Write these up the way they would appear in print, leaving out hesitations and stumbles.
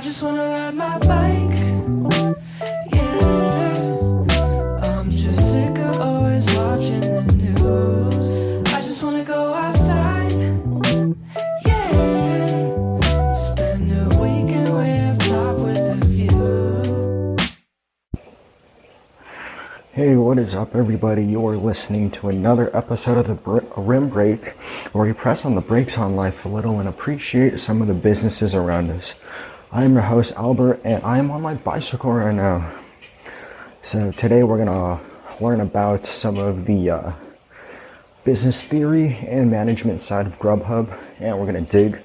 I just wanna ride my bike. Yeah, I'm just sick of always watching the news. I just wanna go outside. Yeah, spend a weekend way up top with a view. Hey, what is up, everybody? You're listening to another episode of the Rim Break, where we press on the brakes on life a little and appreciate some of the businesses around us. I am your host, Albert, and I am on my bicycle right now. So today we're going to learn about some of the business theory and management side of Grubhub, and we're going to dig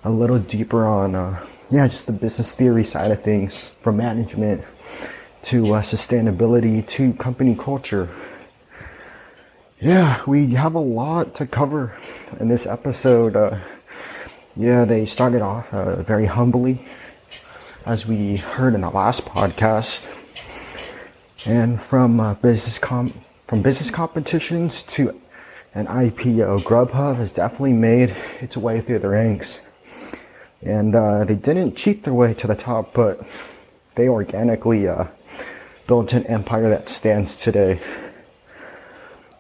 a little deeper on just the business theory side of things, from management to sustainability to company culture. Yeah, we have a lot to cover in this episode. They started off very humbly, as we heard in the last podcast, and from business competitions to an IPO, Grubhub has definitely made its way through the ranks. And they didn't cheat their way to the top, but they organically built an empire that stands today.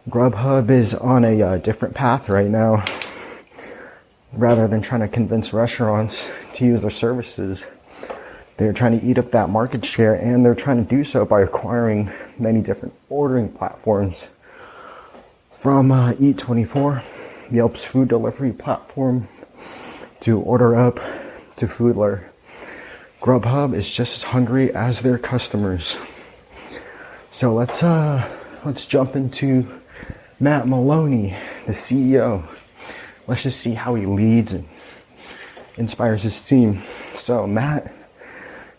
Grubhub is on a different path right now. Rather than trying to convince restaurants to use their services, they're trying to eat up that market share, and they're trying to do so by acquiring many different ordering platforms. From Eat24, Yelp's food delivery platform, to OrderUp, to Foodler. Grubhub is just as hungry as their customers. So let's jump into Matt Maloney, the CEO. Let's just see how he leads and inspires his team. So Matt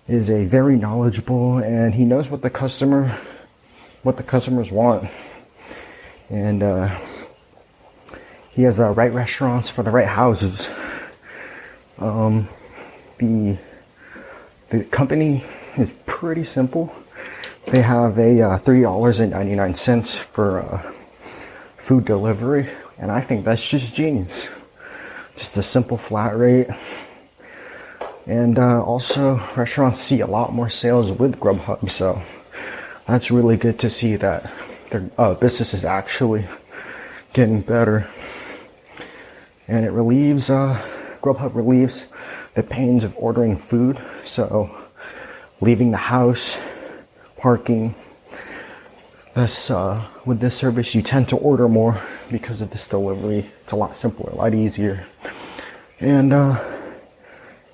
is a very knowledgeable, and he knows what the customers want. And he has the right restaurants for the right houses. The company is pretty simple. They have a $3.99 for food delivery, and I think that's just genius. Just a simple flat rate. And also, restaurants see a lot more sales with Grubhub, so that's really good to see that their business is actually getting better. And Grubhub relieves the pains of ordering food, so leaving the house, parking. Thus, with this service, you tend to order more because of this delivery. It's a lot simpler, a lot easier. And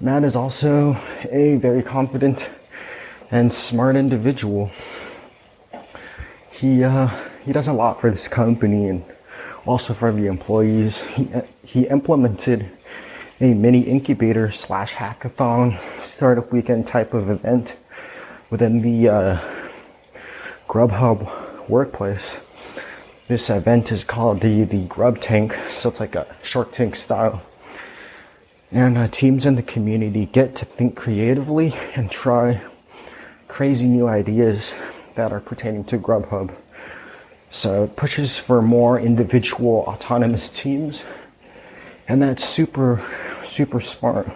Matt is also a very confident and smart individual. He does a lot for this company and also for the employees. He implemented a mini incubator / hackathon startup weekend type of event within the Grubhub workplace. This event is called the Grub Tank, so it's like a Shark Tank style. And teams in the community get to think creatively and try crazy new ideas that are pertaining to Grubhub. So it pushes for more individual autonomous teams, and that's super, super smart.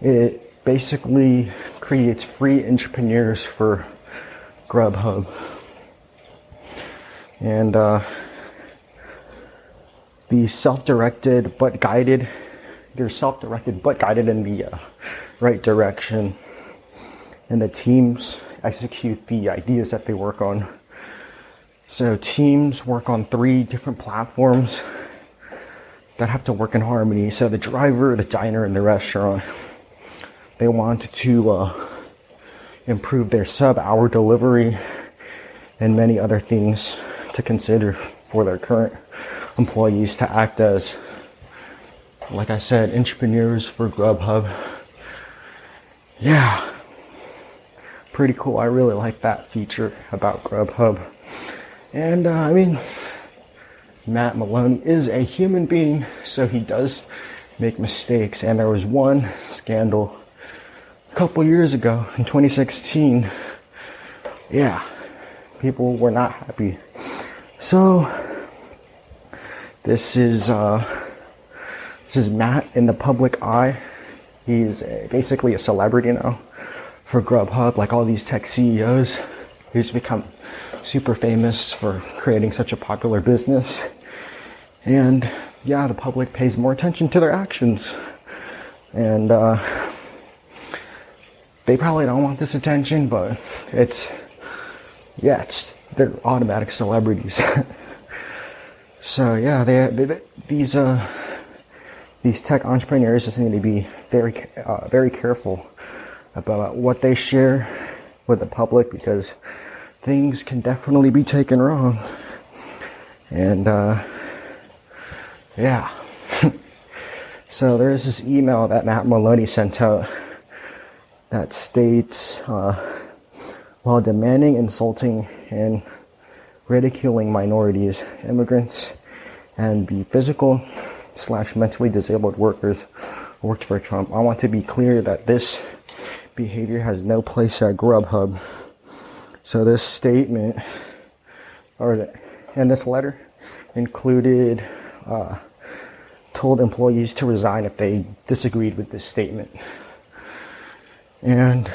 It basically creates free entrepreneurs for Grubhub. And the self-directed but guided in the right direction. And the teams execute the ideas that they work on. So teams work on 3 different platforms that have to work in harmony. So the driver, the diner, and the restaurant, they want to improve their sub-hour delivery and many other things to consider for their current employees to act as, like I said, entrepreneurs for Grubhub. Yeah, pretty cool. I really like that feature about Grubhub. And Matt Maloney is a human being, so he does make mistakes. And there was one scandal a couple years ago in 2016. Yeah, people were not happy. So this is Matt in the public eye, He's basically a celebrity now for Grubhub, like all these tech CEOs. He's become super famous for creating such a popular business. And yeah, the public pays more attention to their actions. And they probably don't want this attention, but they're automatic celebrities. So yeah, these tech entrepreneurs just need to be very careful about what they share with the public, because things can definitely be taken wrong. And yeah. So there's this email that Matt Maloney sent out that states, while demanding, insulting, and ridiculing minorities, immigrants, and the physical/mentally disabled workers who worked for Trump, I want to be clear that this behavior has no place at Grubhub. So this statement, and this letter included, told employees to resign if they disagreed with this statement. And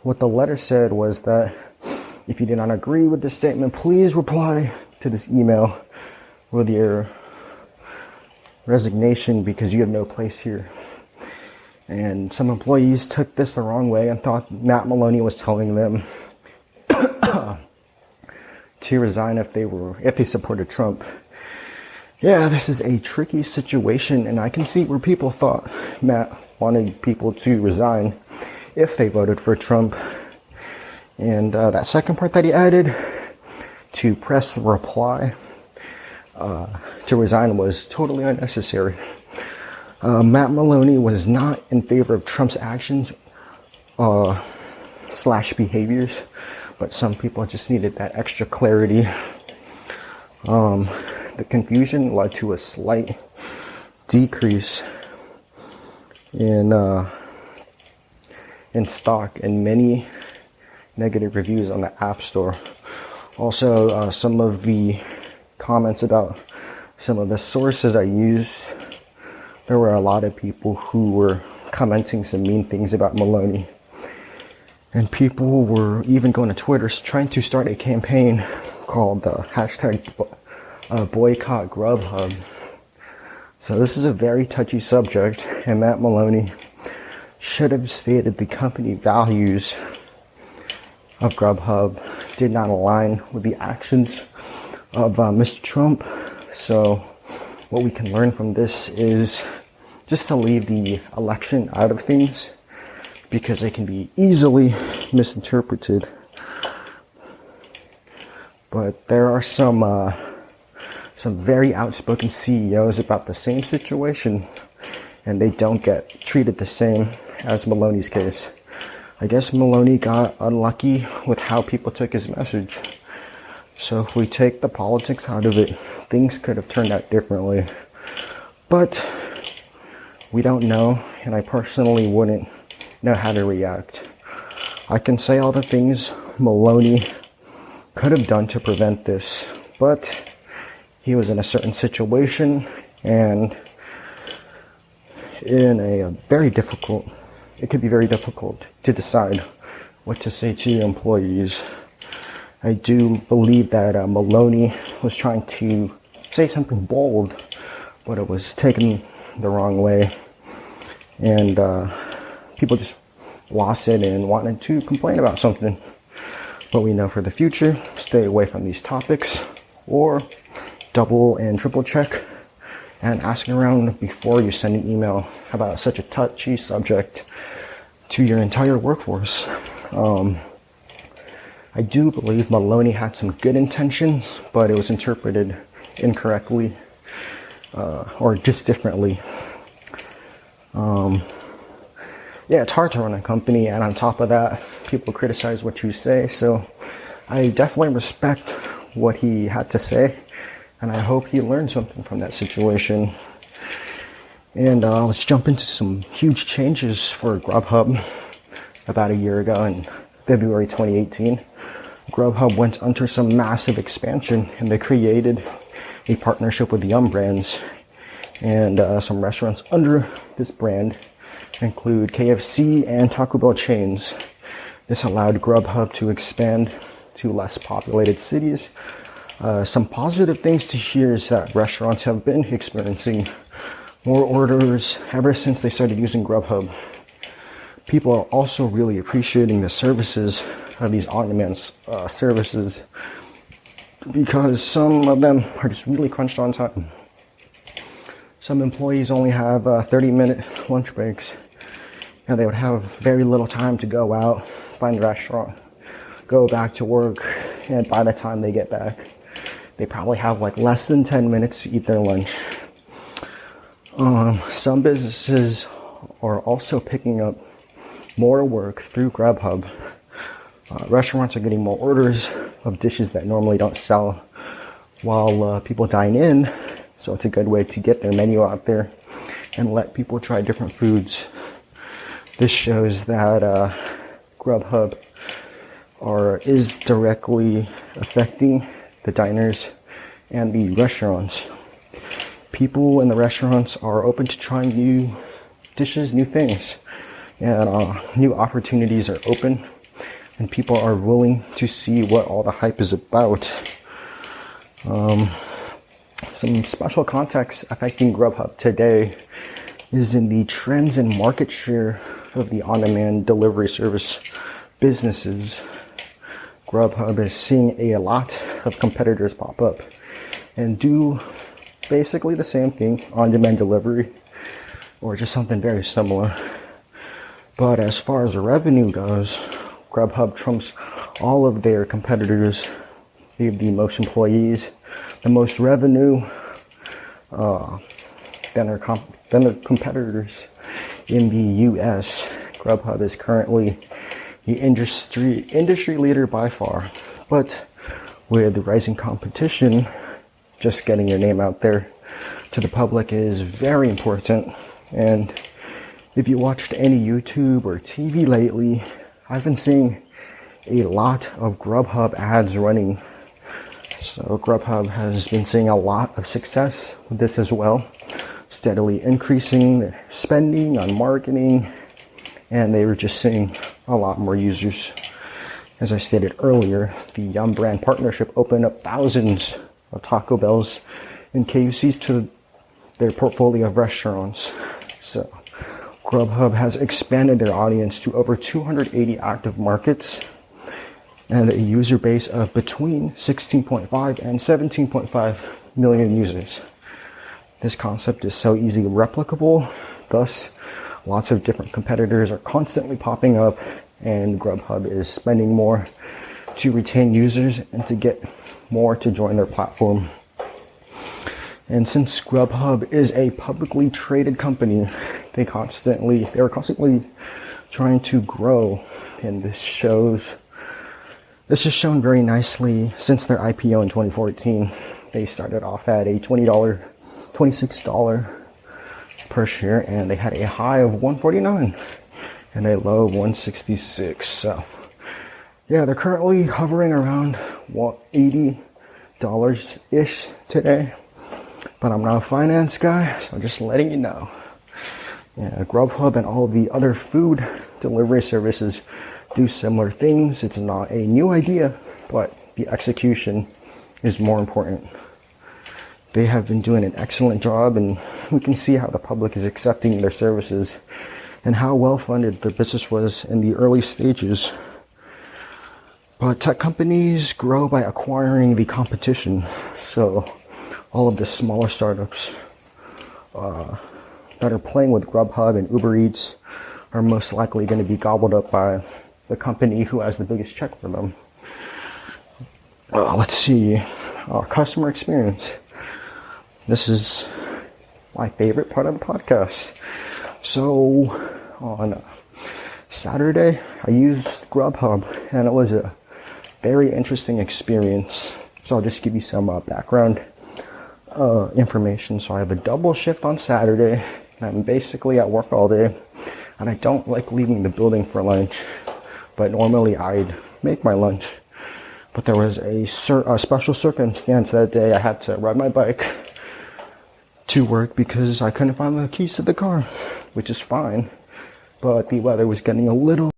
what the letter said was that if you do not agree with this statement, please reply to this email with your resignation, because you have no place here. And some employees took this the wrong way and thought Matt Maloney was telling them to resign if they supported Trump. Yeah, this is a tricky situation, and I can see where people thought Matt wanted people to resign if they voted for Trump. And that second part that he added, to press reply to resign, was totally unnecessary. Matt Maloney was not in favor of Trump's actions / behaviors, but some people just needed that extra clarity. The confusion led to a slight decrease in stock and many negative reviews on the App Store. Also, some of the comments about some of the sources I used, there were a lot of people who were commenting some mean things about Maloney. And people were even going to Twitter trying to start a campaign called hashtag boycott Grubhub. So this is a very touchy subject, and Matt Maloney should have stated the company values of Grubhub did not align with the actions of Mr. Trump. So what we can learn from this is just to leave the election out of things, because they can be easily misinterpreted. But there are some very outspoken CEOs about the same situation, and they don't get treated the same as Maloney's case. I guess Maloney got unlucky with how people took his message. So if we take the politics out of it, things could have turned out differently. But we don't know, and I personally wouldn't know how to react. I can say all the things Maloney could have done to prevent this, but he was in a certain situation, and it could be very difficult to decide what to say to your employees. I do believe that Maloney was trying to say something bold, but it was taken the wrong way, and people just lost it and wanted to complain about something. But we know for the future, stay away from these topics, or double and triple check and ask around before you send an email about such a touchy subject to your entire workforce. I do believe Maloney had some good intentions, but it was interpreted incorrectly, or just differently. Yeah, it's hard to run a company, and on top of that, people criticize what you say, so I definitely respect what he had to say, and I hope he learned something from that situation. And let's jump into some huge changes for Grubhub. About a year ago, in February 2018, Grubhub went under some massive expansion, and they created a partnership with Yum Brands, and some restaurants under this brand include KFC and Taco Bell chains. This allowed Grubhub to expand to less populated cities. Some positive things to hear is that restaurants have been experiencing more orders ever since they started using Grubhub. People are also really appreciating the services of these on-demand services because some of them are just really crunched on time. Some employees only have 30-minute lunch breaks, and they would have very little time to go out, find a restaurant, go back to work, and by the time they get back, they probably have like less than 10 minutes to eat their lunch. Some businesses are also picking up more work through Grubhub. Restaurants are getting more orders of dishes that normally don't sell while people dine in. So it's a good way to get their menu out there and let people try different foods. This shows that Grubhub is directly affecting the diners and the restaurants. People in the restaurants are open to trying new dishes, new things, and new opportunities are open, and people are willing to see what all the hype is about. Some special context affecting Grubhub today is in the trends and market share of the on-demand delivery service businesses. Grubhub is seeing a lot of competitors pop up and do basically the same thing, on-demand delivery, or just something very similar. But as far as revenue goes, Grubhub trumps all of their competitors. They have the most employees, the most revenue, than their competitors in the U.S. Grubhub is currently the industry leader by far, but with the rising competition, just getting your name out there to the public is very important. And if you watched any YouTube or TV lately, I've been seeing a lot of Grubhub ads running. So Grubhub has been seeing a lot of success with this as well, steadily increasing their spending on marketing, and they were just seeing a lot more users. As I stated earlier, the Yum brand partnership opened up thousands of Taco Bells and KFCs to their portfolio of restaurants. So Grubhub has expanded their audience to over 280 active markets and a user base of between 16.5 and 17.5 million users. This concept is so easily replicable, thus lots of different competitors are constantly popping up, and Grubhub is spending more to retain users and to get more to join their platform. And since Grubhub is a publicly traded company, they are constantly trying to grow, and this is shown very nicely since their IPO in 2014. They started off at a $26 per share, and they had a high of $149 and a low of $166. So yeah, they're currently hovering around $80-ish today. But I'm not a finance guy, so I'm just letting you know. Yeah, Grubhub and all the other food delivery services do similar things. It's not a new idea, but the execution is more important. They have been doing an excellent job, and we can see how the public is accepting their services and how well funded the business was in the early stages. But tech companies grow by acquiring the competition. So all of the smaller startups that are playing with Grubhub and Uber Eats are most likely going to be gobbled up by the company who has the biggest check for them. Let's see. Customer experience. This is my favorite part of the podcast. So on Saturday, I used Grubhub, and it was a very interesting experience. So I'll just give you some background information. So I have a double shift on Saturday. I'm basically at work all day, and I don't like leaving the building for lunch, but normally I'd make my lunch. But there was a special circumstance that day. I had to ride my bike to work because I couldn't find the keys to the car, which is fine. but the weather was getting a little